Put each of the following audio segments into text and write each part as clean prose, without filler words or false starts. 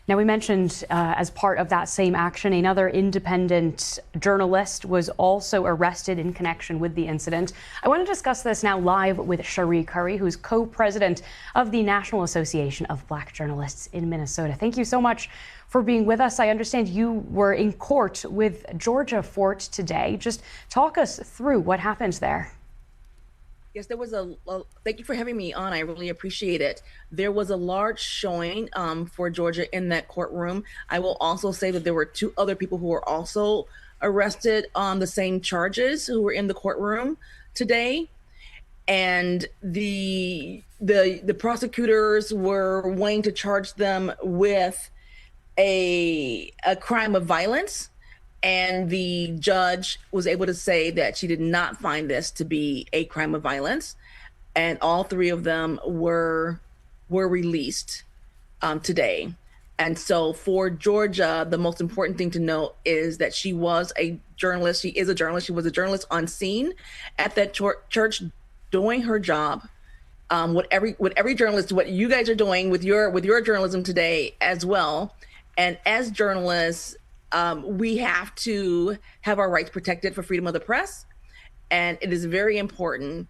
Now, we mentioned as part of that same action, another independent journalist was also arrested in connection with the incident. I want to discuss this now live with Sheree Curry, who's co-president of the National Association of Black Journalists in Minnesota. Thank you so much for being with us. I understand you were in court with Georgia Fort today. Just talk us through what happened there. Yes, there was thank you for having me on. I really appreciate it. There was a large showing for Georgia in that courtroom. I will also say that there were two other people who were also arrested on the same charges who were in the courtroom today. And the prosecutors were wanting to charge them with a crime of violence. And the judge was able to say that she did not find this to be a crime of violence. And all three of them were released today. And so for Georgia, the most important thing to note is that she was a journalist. She is a journalist. She was a journalist on scene at that church doing her job. What every journalist, what you guys are doing with your journalism today as well. And as journalists, we have to have our rights protected for freedom of the press. And it is very important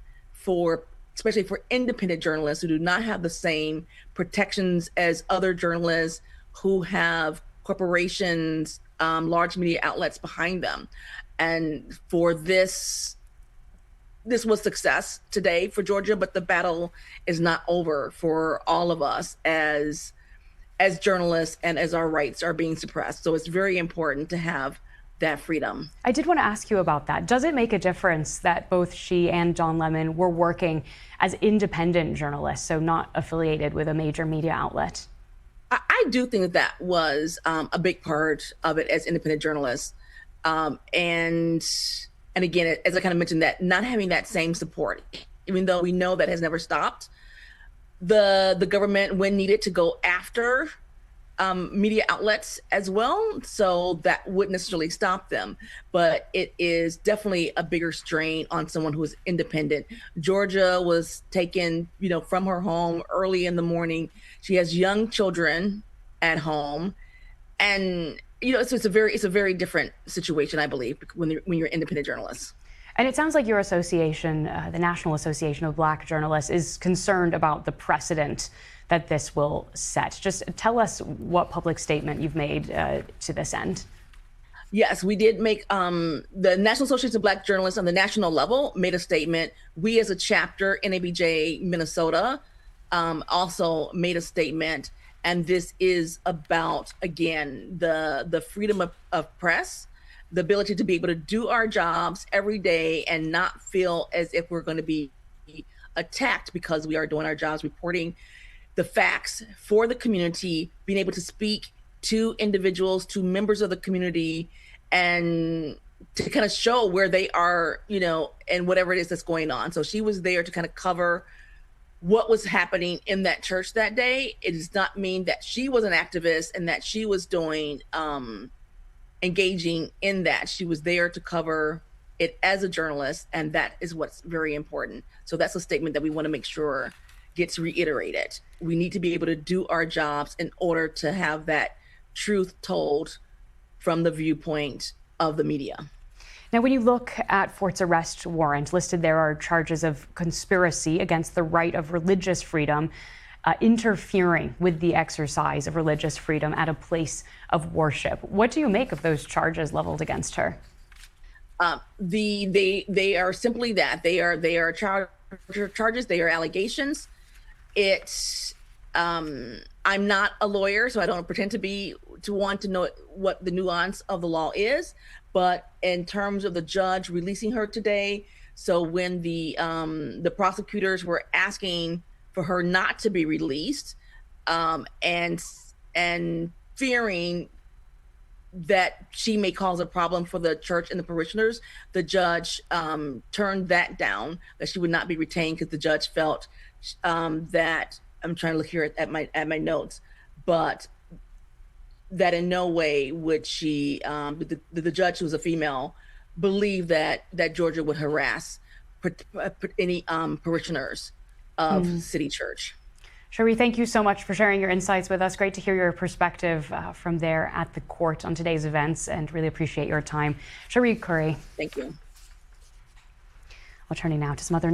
especially for independent journalists who do not have the same protections as other journalists who have corporations, large media outlets behind them. And for this was success today for Georgia, but the battle is not over for all of us as journalists and as our rights are being suppressed. So it's very important to have that freedom. I did want to ask you about that. Does it make a difference that both she and Don Lemon were working as independent journalists, so not affiliated with a major media outlet? I do think that was a big part of it as independent journalists. And again, as I kind of mentioned, that not having that same support, even though we know that has never stopped, the government, when needed, to go after media outlets as well. So that wouldn't necessarily stop them, but it is definitely a bigger strain on someone who is independent. Georgia was taken, from her home early in the morning. She has young children at home, and so it's a very different situation, I believe, when you're independent journalists. And it sounds like your association, the National Association of Black Journalists, is concerned about the precedent that this will set. Just tell us what public statement you've made to this end. Yes, we did make, the National Association of Black Journalists on the national level made a statement. We as a chapter, NABJ Minnesota, also made a statement. And this is about, again, the freedom of press, the ability to be able to do our jobs every day and not feel as if we're going to be attacked because we are doing our jobs, reporting the facts for the community, being able to speak to individuals, to members of the community, and to kind of show where they are, and whatever it is that's going on. So she was there to kind of cover what was happening in that church that day. It does not mean that she was an activist and that she was doing engaging in that. She was there to cover it as a journalist, and that is what's very important. So that's a statement that we want to make sure gets reiterated. We need to be able to do our jobs in order to have that truth told from the viewpoint of the media. Now, when you look at Fort's arrest warrant, listed there are charges of conspiracy against the right of religious freedom, interfering with the exercise of religious freedom at a place of worship. What do you make of those charges leveled against her? They are simply that. They are charges. They are allegations. I'm not a lawyer, so I don't pretend to want to know what the nuance of the law is. But in terms of the judge releasing her today, so when the prosecutors were asking for her not to be released, and fearing that she may cause a problem for the church and the parishioners, the judge turned that down, that she would not be retained, because the judge felt that, I'm trying to look here at my notes, but that in no way would she, the judge, who was a female, believe that Georgia would harass any parishioners of City Church. Sheree, thank you so much for sharing your insights with us. Great to hear your perspective from there at the court on today's events, and really appreciate your time. Sheree Curry. Thank you. Well, turning now to some other news.